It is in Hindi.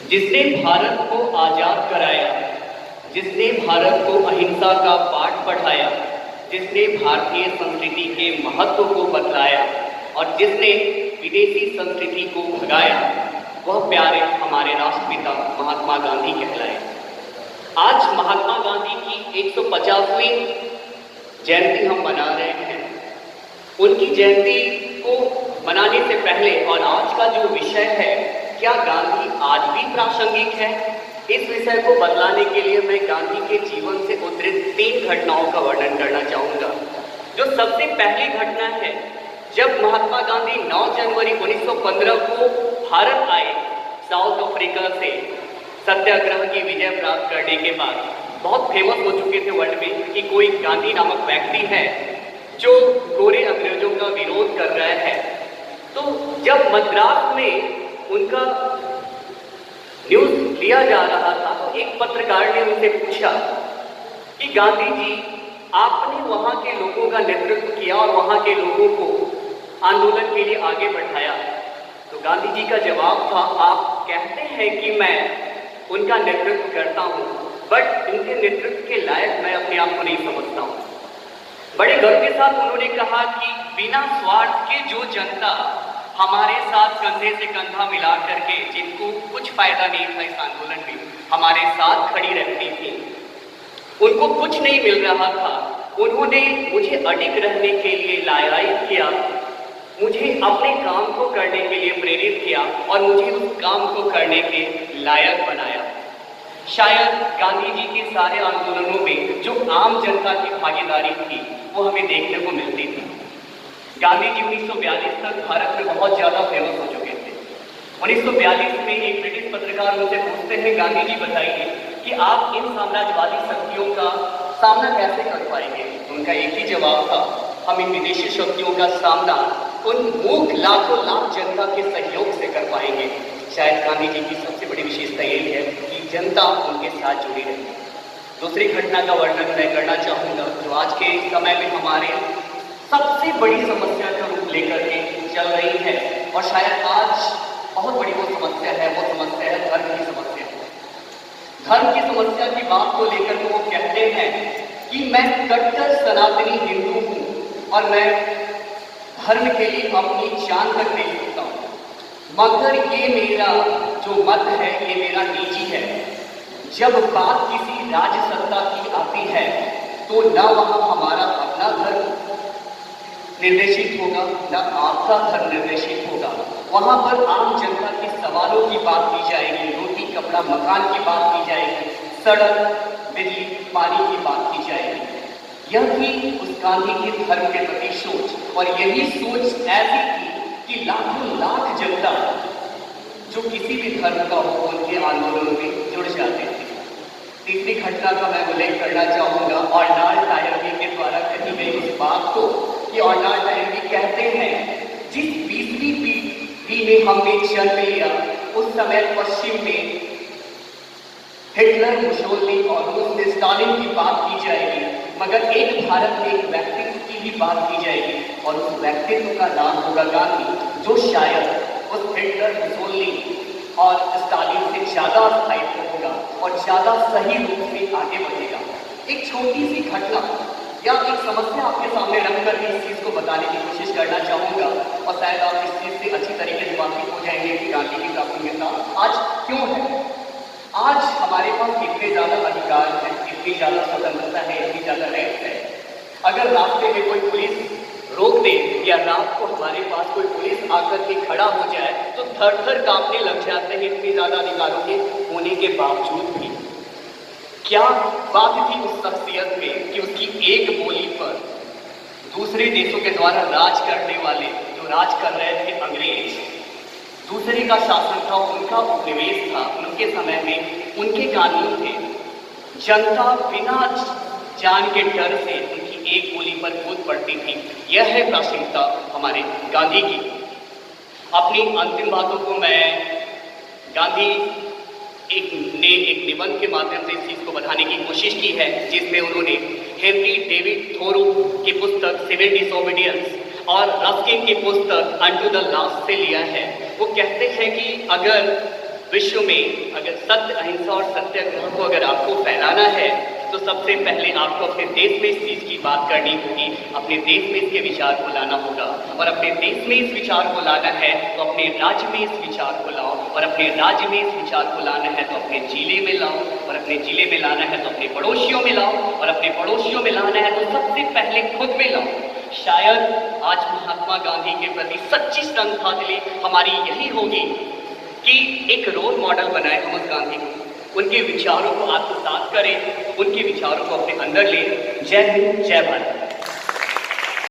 जिसने भारत को आजाद कराया, जिसने भारत को अहिंसा का पाठ पढ़ाया, जिसने भारतीय संस्कृति के महत्व को बतलाया और जिसने विदेशी संस्कृति को भगाया, वह प्यारे हमारे राष्ट्रपिता महात्मा गांधी कहलाए। आज महात्मा गांधी की 150वीं जयंती हम मना रहे हैं। उनकी जयंती को मनाने से पहले और आज का जो विषय है, क्या गांधी आज भी प्रासंगिक है, इस विषय को बतलाने के लिए मैं गांधी के जीवन से उद्धृत 3 घटनाओं का वर्णन करना चाहूँगा। जो सबसे पहली घटना है, जब महात्मा गांधी 9 जनवरी 1915 को भारत आए साउथ अफ्रीका से सत्याग्रह की विजय प्राप्त करने के बाद, बहुत फेमस हो चुके थे वर्ल्ड में कि कोई गांधी नामक व्यक्ति है जो गोरे अंग्रेजों का विरोध कर रहा है। तो जब मद्रास में उनका न्यूज लिया जा रहा था तो एक पत्रकार ने उनसे पूछा कि गांधी जी, आपने वहां के लोगों का नेतृत्व किया और वहां के लोगों को आंदोलन के लिए आगे बढ़ाया। तो गांधी जी का जवाब था, आप कहते हैं कि मैं उनका नेतृत्व करता हूं, बट इनके नेतृत्व के लायक मैं अपने आप को नहीं समझता हूं। बड़े गर्व के साथ उन्होंने कहा कि बिना स्वार्थ के जो जनता हमारे साथ कंधे से कंधा मिला करके, जिनको कुछ फायदा नहीं था इस आंदोलन में, हमारे साथ खड़ी रहती थी, उनको कुछ नहीं मिल रहा था, उन्होंने मुझे अडिग रहने के लिए लायक किया, मुझे अपने काम को करने के लिए प्रेरित किया और मुझे उस काम को करने के लायक बनाया। शायद गांधी जी के सारे आंदोलनों में जो आम जनता की भागीदारी थी वो हमें देखने को मिलती थी। गांधी जी 1942 तक भारत में बहुत ज़्यादा फेमस हो चुके थे। 1942 में एक ब्रिटिश पत्रकार उनसे पूछते हैं, गांधी जी बताइए कि आप इन साम्राज्यवादी शक्तियों का सामना कैसे कर पाएंगे। उनका एक ही जवाब था, हम इन विदेशी शक्तियों का सामना उन मूर्ख लाखों लाख जनता के सहयोग से कर पाएंगे। शायद गांधी जी की सबसे बड़ी विशेषता यही है कि जनता उनके साथ जुड़ी रही। दूसरी घटना का वर्णन मैं करना चाहूँगा जो आज के समय में हमारे सबसे बड़ी समस्या का रूप लेकर के चल रही है, और शायद आज बहुत बड़ी वो समस्या है धर्म की समस्या। धर्म की समस्या की बात को लेकर के वो कहते हैं कि मैं कट्टर सनातनी हिंदू हूँ और मैं धर्म के लिए अपनी जान तक दे सकता हूँ, मगर ये मेरा जो मत है ये मेरा निजी है। जब बात किसी राज्य सत्ता की आती है तो न वहाँ हमारा अपना धर्म निर्देशित होगा, न आपका धर्म निर्देशित होगा। वहाँ पर आम जनता के सवालों की बात की जाएगी, रोटी कपड़ा मकान की बात की जाएगी, सड़क बिजली पानी की बात की जाएगी। यह थी उस गांधी के धर्म के प्रति सोच, और यही सोच ऐसी थी कि लाखों लाख जनता जो किसी भी धर्म का हो उनके आंदोलनों में जुड़ जाते थे। तीसरी घटना का मैं उल्लेख करना चाहूँगा अर्नाल्ड टायरवी के द्वारा कही गई उस बात को कि अर्नाल्ड टायरवी कहते हैं, जिस 20वीं पीढ़ी में हमने जन्म लिया उस समय पश्चिम में हिटलर, मुसोलिनी और रूस में स्टालिन की बात की जाएगी, मगर एक भारत में एक व्यक्तित्व की भी बात की जाएगी और उस व्यक्तित्व का नाम होगा गांधी, जो शायद उस हिटलर, मुसोलिनी और स्टालिन से ज़्यादा स्थायित्व होगा और ज़्यादा सही रूप से आगे बढ़ेगा। एक छोटी सी घटना या एक समस्या आपके सामने रख कर इस चीज़ को बताने की कोशिश करना चाहूँगा, और शायद आप इस चीज़ से अच्छी तरीके से वाकिफ हो जाएंगे कि गांधी की प्रासंगिकता आज क्यों है। आज हमारे पास इतने ज़्यादा अधिकार हैं, इतनी ज़्यादा स्वतंत्रता है, इतनी ज़्यादा राइट है। अगर रास्ते में कोई पुलिस रोक दे या रात को हमारे पास कोई पुलिस आकर के खड़ा हो जाए तो थर थर कांपने लग जाते हैं, इतनी ज़्यादा अधिकारों के होने के बावजूद भी। क्या बात थी उस शख्सियत में कि उसकी एक बोली पर दूसरे देशों के द्वारा राज करने वाले जो राज कर रहे थे अंग्रेज, दूसरे का शासन था, उनका उपनिवेश था, उनके समय में उनके कानून थे। जनता बिना जान के डर से उनकी एक बोली पर कूद पड़ती थी। यह है प्रासंगिकता हमारे गांधी की। अपनी अंतिम बातों को मैं गांधी ने एक निबंध के माध्यम से इस चीज़ को बताने की कोशिश की है, जिसमें उन्होंने हेनरी डेविड थोरो की पुस्तक सिविल डिसोबीडियंस और रस्किन की पुस्तक अनटू द लास्ट से लिया है। वो कहते हैं कि अगर विश्व में अगर सत्य, अहिंसा और सत्याग्रह को अगर आपको फैलाना है तो सबसे पहले आपको अपने देश में इस चीज़ की बात करनी होगी, अपने देश में इसके विचार को लाना होगा। और अपने देश में इस विचार को लाना है तो अपने राज्य में इस विचार को लाओ, और अपने राज्य में इस विचार को लाना है तो अपने जिले में लाओ, और अपने जिले में लाना है तो अपने पड़ोसियों में लाओ, और अपने पड़ोसियों में लाना है तो सबसे पहले खुद में लाओ। शायद आज महात्मा गांधी के प्रति सच्ची श्रद्धांजलि हमारी यही होगी कि एक रोल मॉडल बनाए हम उस गांधी को, उनके विचारों को आत्मसात करें, उनके विचारों को अपने अंदर लें। जय हिंद, जय भारत।